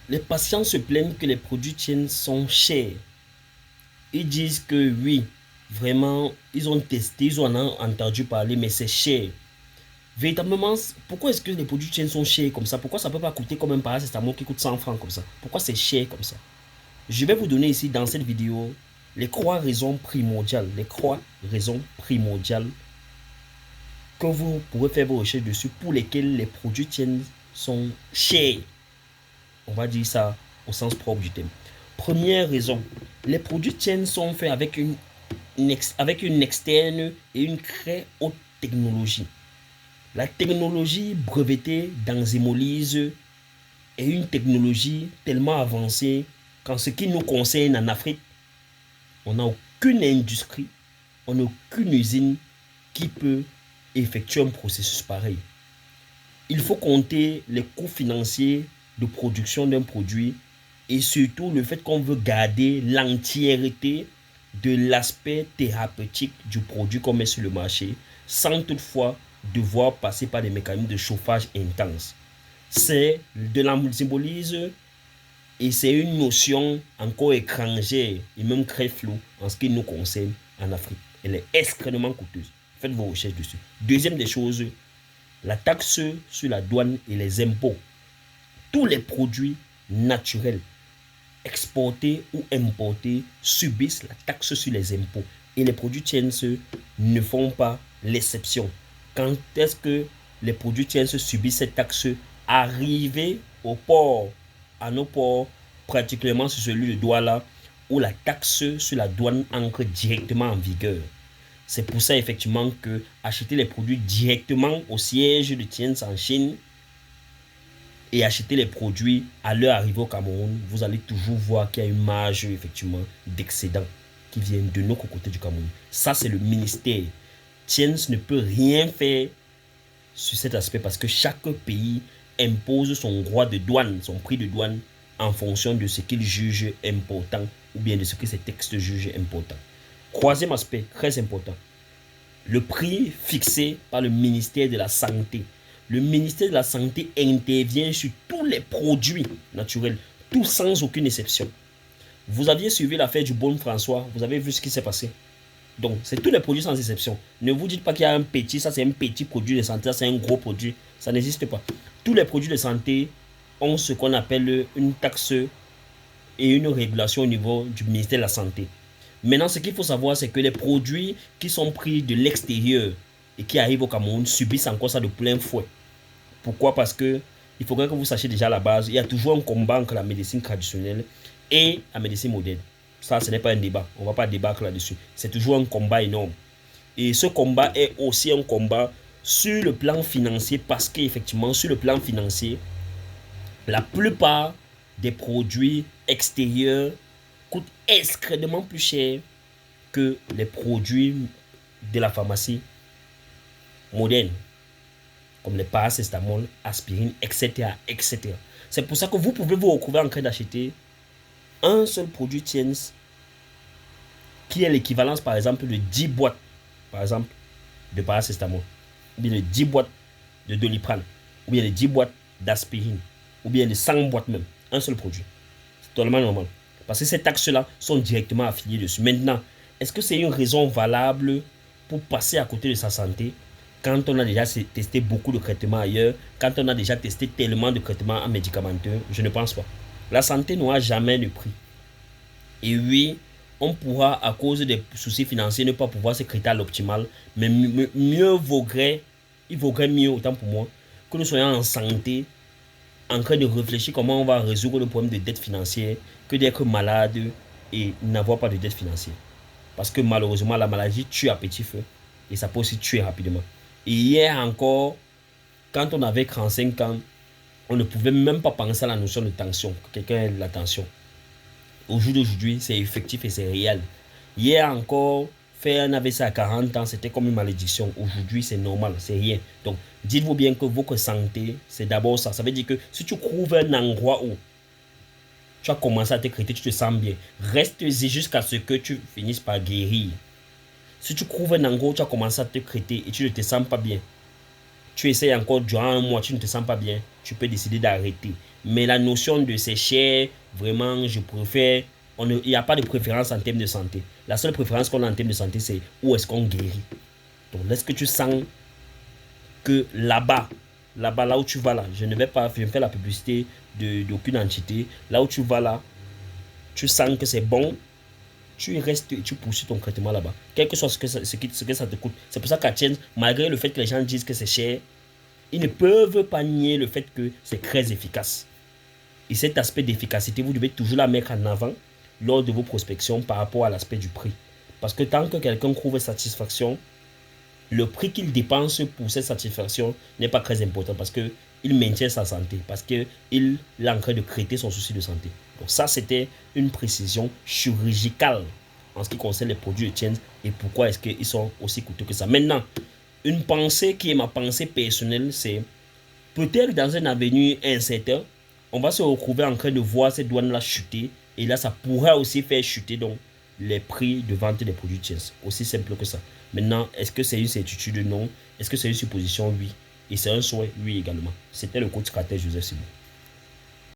Les patients se plaignent que les produits tiennent sont chers. Ils disent que oui, vraiment, ils ont testé, ils en ont entendu parler, mais c'est cher. Véritablement, pourquoi est-ce que les produits tiennent sont chers comme ça? Pourquoi ça ne peut pas coûter comme un paracétamol qui coûte 100 francs comme ça? Pourquoi c'est cher comme ça? Je vais vous donner ici dans cette vidéo les trois raisons primordiales, que vous pourrez faire vos recherches dessus pour lesquelles les produits tiennent sont chers. On va dire ça au sens propre du terme. Première raison, les produits tiennent sont faits avec une externe et une très haute technologie. La technologie brevetée d'enzymolyse est une technologie tellement avancée qu'en ce qui nous concerne en Afrique, on n'a aucune industrie, on n'a aucune usine qui peut effectuer un processus pareil. Il faut compter les coûts financiers de production d'un produit et surtout le fait qu'on veut garder l'entièreté de l'aspect thérapeutique du produit qu'on met sur le marché sans toutefois devoir passer par des mécanismes de chauffage intense. C'est de la symbolise et c'est une notion encore étrangère et même très floue en ce qui nous concerne en Afrique. Elle est extrêmement coûteuse. Faites vos recherches dessus. Deuxième des choses, la taxe sur la douane et les impôts. Tous les produits naturels exportés ou importés subissent la taxe sur les impôts. Et les produits tiennent ne font pas l'exception. Quand est-ce que les produits tiennent subissent cette taxe? Arrivés au port, à nos ports, particulièrement sur celui de Douala, où la taxe sur la douane entre directement en vigueur. C'est pour ça effectivement que acheter les produits directement au siège de Tienz en Chine et acheter les produits à leur arrivée au Cameroun, vous allez toujours voir qu'il y a une marge effectivement d'excédent qui vient de notre côté du Cameroun. Ça, c'est le ministère. Tienz ne peut rien faire sur cet aspect parce que chaque pays impose son droit de douane, son prix de douane en fonction de ce qu'il juge important ou bien de ce que ses textes jugent important. Troisième aspect très important, le prix fixé par le ministère de la Santé. Le ministère de la Santé intervient sur tous les produits naturels, tous sans aucune exception. Vous aviez suivi l'affaire du Bon François, vous avez vu ce qui s'est passé. Donc, c'est tous les produits sans exception. Ne vous dites pas qu'il y a un petit, ça c'est un petit produit de santé, ça c'est un gros produit. Ça n'existe pas. Tous les produits de santé ont ce qu'on appelle une taxe et une régulation au niveau du ministère de la Santé. Maintenant, ce qu'il faut savoir, c'est que les produits qui sont pris de l'extérieur et qui arrivent au Cameroun subissent encore ça de plein fouet. Pourquoi? Parce que il faudrait que vous sachiez déjà à la base, il y a toujours un combat entre la médecine traditionnelle et la médecine moderne. Ça, ce n'est pas un débat. On ne va pas débattre là-dessus. C'est toujours un combat énorme. Et ce combat est aussi un combat sur le plan financier parce qu'effectivement, sur le plan financier, la plupart des produits extérieurs coûtent extrêmement plus cher que les produits de la pharmacie moderne, comme les paracétamol, aspirine, etc., etc. C'est pour ça que vous pouvez vous retrouver en train d'acheter un seul produit Tienz qui est l'équivalence, par exemple, de 10 boîtes, par exemple, de paracétamol, ou bien de 10 boîtes de Doliprane, ou bien de 10 boîtes d'aspirine, ou bien de 100 boîtes même. Un seul produit. C'est totalement normal. Parce que ces taxes-là sont directement affiliées dessus. Maintenant, est-ce que c'est une raison valable pour passer à côté de sa santé quand on a déjà testé beaucoup de traitements ailleurs, quand on a déjà testé tellement de traitements médicamenteux? Je ne pense pas. La santé n'aura jamais de prix. Et oui, on pourra, à cause des soucis financiers, ne pas pouvoir se traiter à l'optimal, mais il vaudrait mieux, autant pour moi, que nous soyons en santé, en train de réfléchir comment on va résoudre le problème de dette financière, que d'être malade et n'avoir pas de dette financière. Parce que malheureusement, la maladie tue à petit feu et ça peut aussi tuer rapidement. Et hier encore, quand on avait 35 ans, on ne pouvait même pas penser à la notion de tension, que quelqu'un ait de la tension. Au jour d'aujourd'hui, c'est effectif et c'est réel. Hier encore, faire un AVC à 40 ans, c'était comme une malédiction. Aujourd'hui, c'est normal, c'est rien. Donc, dites-vous bien que votre santé, c'est d'abord ça. Ça veut dire que si tu trouves un endroit où tu as commencé à te traiter, tu te sens bien, reste-y jusqu'à ce que tu finisses par guérir. Si tu trouves un endroit où tu as commencé à te traiter et tu ne te sens pas bien, tu essayes encore durant un mois, tu ne te sens pas bien, tu peux décider d'arrêter. Mais la notion de c'est cher, vraiment, je préfère. Il n'y a pas de préférence en termes de santé. La seule préférence qu'on a en termes de santé, c'est où est-ce qu'on guérit. Donc, est-ce que tu sens que là-bas, là où tu vas là, je ne vais pas faire la publicité d'aucune entité, là où tu vas là, tu sens que c'est bon, tu restes et tu poursuis ton traitement là-bas, quel que soit ce que ça te coûte. C'est pour ça qu'à Tiens, malgré le fait que les gens disent que c'est cher, ils ne peuvent pas nier le fait que c'est très efficace. Et cet aspect d'efficacité, vous devez toujours la mettre en avant lors de vos prospections par rapport à l'aspect du prix. Parce que tant que quelqu'un trouve satisfaction, le prix qu'il dépense pour cette satisfaction n'est pas très important parce qu'il maintient sa santé, parce qu'il est en train de traiter son souci de santé. Donc ça, c'était une précision chirurgicale en ce qui concerne les produits de Tiens et pourquoi est-ce qu'ils sont aussi coûteux que ça. Maintenant, une pensée qui est ma pensée personnelle, c'est peut-être dans un avenir incertain, on va se retrouver en train de voir cette douane-là chuter et là, ça pourrait aussi faire chuter donc les prix de vente des produits Tiens. Aussi simple que ça. Maintenant, est-ce que c'est une certitude? Non. Est-ce que c'est une supposition? Oui. Et c'est un souhait? Oui également. C'était le coach stratège Joseph Simon.